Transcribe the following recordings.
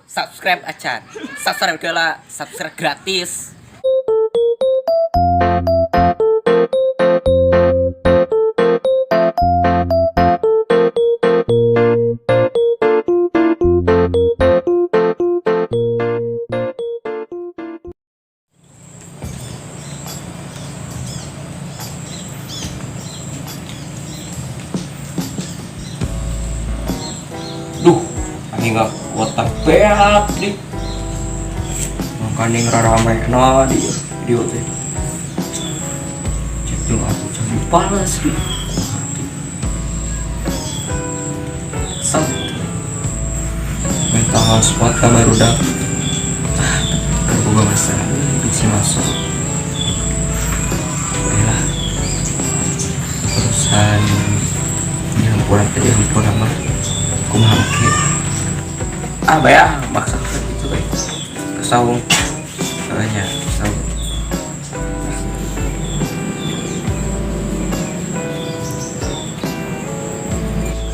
subscribe aja. Subscribe adalah subscribe gratis. Duh, ini nggak kuat beak nih. Makanya ngerame di video teh. Cek dulu aku jangan dibalas nih. Sam. Minta hotspot kabar udah. Terbuka masalah bisa masuk. Baiklah. Perusahaan yang kurang tadi yang kurang mah. Kumaha ya maksudnya gitu kesaung kayaknya kesaung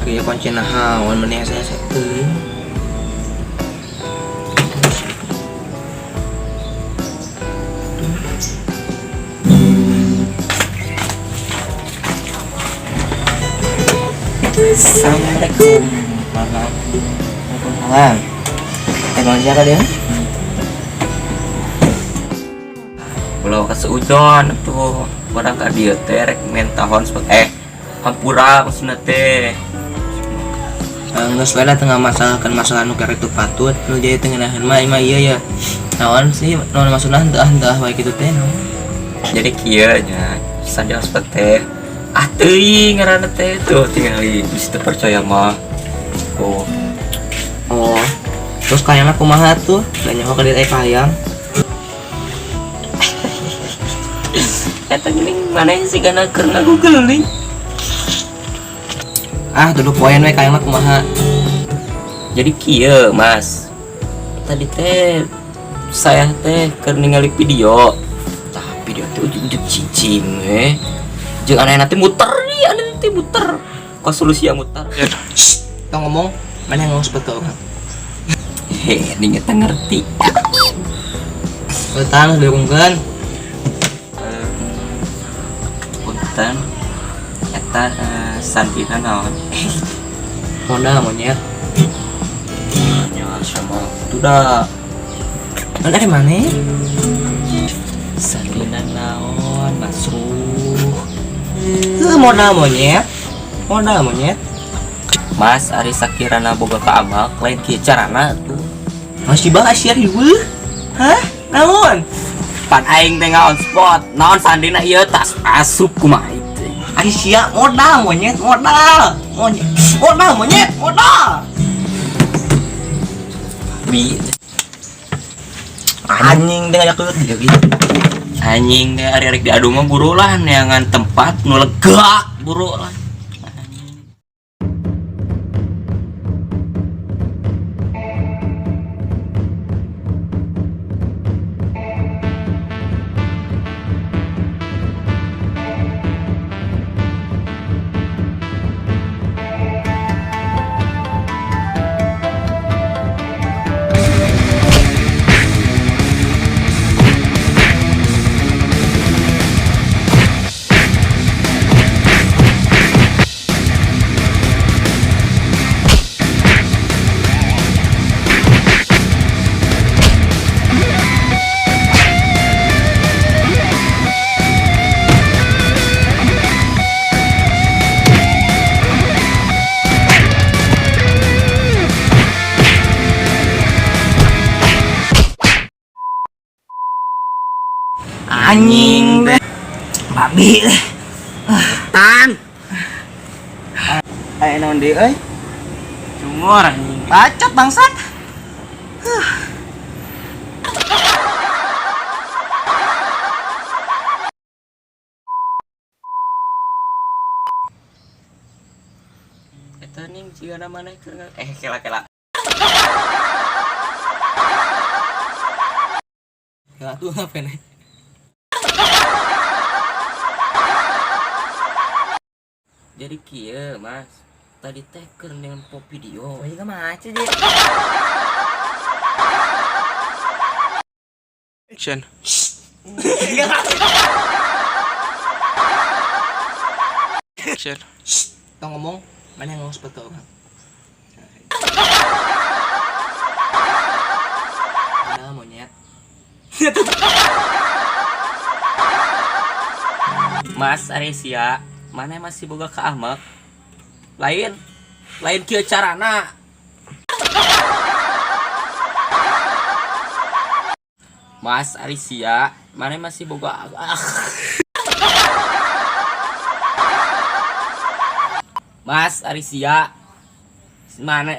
kayak kunci nahawan meneh saya teuing Assalamualaikum. Waalaikumsalam. Emang siapa dia? Kalau ke seudon tuh orang ka dieu teh rek minta hotspot hampura maksudna teh. Geus bae tengah masalah nu karek teu patut nu jadi teu ngeunaheun mah iya ya. Naon sih naon maksudna henteu bae kitu teh. Jadi kieu nya saja hotspot teh. Teuing ngaranna teh tuh tingali bisa percaya mah. Oh. Terus kayaknya kumaha tuh? Gak nyawa ke dia kayang. Eta geuning mana sih kana keur Google nih. Dulu poin we kayaknya kumaha. Jadi kieu, Mas. Tadi teh saya teh keur ningali video. Tah video teh ujug-ujug cicing we. Jeung aneh-aneh teh muter nih, aneh teh muter. Kok solusi yang muter? Tong ngomong, mana yang ngomong seperti orang? Ini kita ngerti. Petang diungkeun. Punten. Eta sandina naon? Modal monyet. Nya sama tuda. Dari mana? Sandina naon masuk. Modal monyet. Mas Ari Sakirana boga ka abal lain kieu carana tuh. Masih bahas ya riweuh. Hah? Naon? Pan aing teh ngaon spot. Naon sandina ieu tas asup kumaha teh. Ari sia modal monyet. Bi anjing teh ngajakeut gitu. Anjing teh ari-ari diadu mah buru lah neangan tempat nu lega buru lah. Anjing deh babi tan naon deui euy cungor anjing bacot bangsat eta ning cigana maneh keur kela kela tuh apa nih? Jadi kieu Mas tadi teh keur dengan pop video. Oh iya mah aja deh. Action. Action. Tong ngomong, mana yang ngomong seperti orang? Mana monyet? Mas Aresia, mana masih boga ke Ahmad? Lain kieu carana. Mas Aresia, mana masih boga Mas Aresia, mana